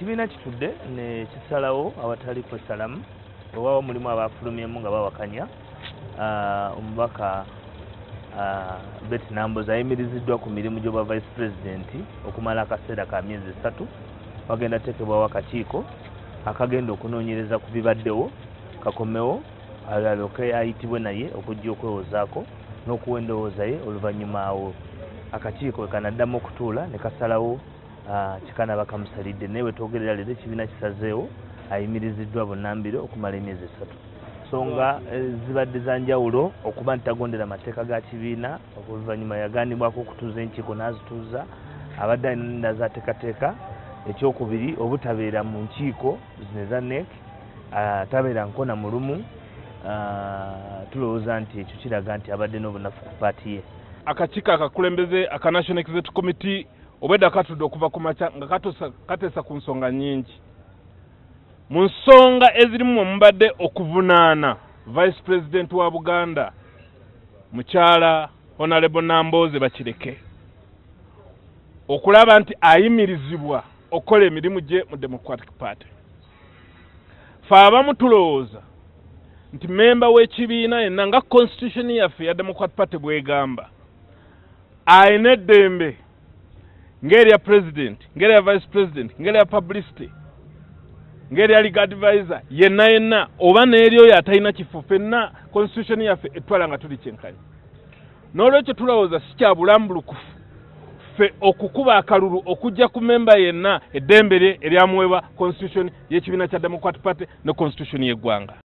Ekibiina kitudde ne kisalawo awatali kwesalamu olwawo mulimu abafulumyemu nga bawakanya omubaka Betty Namboza ayimiriziddwa ku mirimu gy'obwa Vice President okumala akaseera ka myezi 3 wagenda tekebwawo akakiiko akagenda okunoonyereza ku bibaddewo kakomewo alyoke ayitibwe naye okujja okwewozaako n'okuwa endowooza ye oluvannyuma awo akakiiko kanaddamu okutuula ne kasalawo kikanaba kamusalidde naye bwe twogerera leero ekibiina kisazeewo ayimiriziddwa bunnambiro okumala emyezi 3 songa zibadde za njawulo okuba nti tagondera amateeka ga kibiina oluvannyuma yagandibwako okutuuza enkiiko n'azituuza abadde alina zaateekateeka ekyokubiri obutabeera mu nkiiko zino eza NEC tabeera nkona mu lumu tulowooza nti ekyo kiraga nti abadde n'obunafu ku paati ye. Akakiiko akakulembeze aka National Executive Committee obwedda katudde okuva ku makya nga kateesa ku nsonga nnyingi. Mu nsonga ezirimu omubadde okuvunaana Vice President wa Buganda mukyala Honorable Namboze bakireke okulaba nti ayimirizibwa okukola emirimu gye mu Democratic Party. Fe abamu tulowooza nti memba w'ekibiina yenna nga constitution yaffe ya Democratic Party bwegamba ayina eddembe ng'erya president, ng'erya vice president, ng'erya publicity, ng'erya legal advisor yenna oba n'eri oyo atalina kifo fenna constitution yaffe etwala nga tuli kyenkanya. N'olwekyo tulowooza si kya bulambulukufu ffe okukuba akalulu okujja ku memba yenna eddembe lye eryamuweebwa constitution y'ekibiina kya Democratic Party ne constitution y'eggwanga.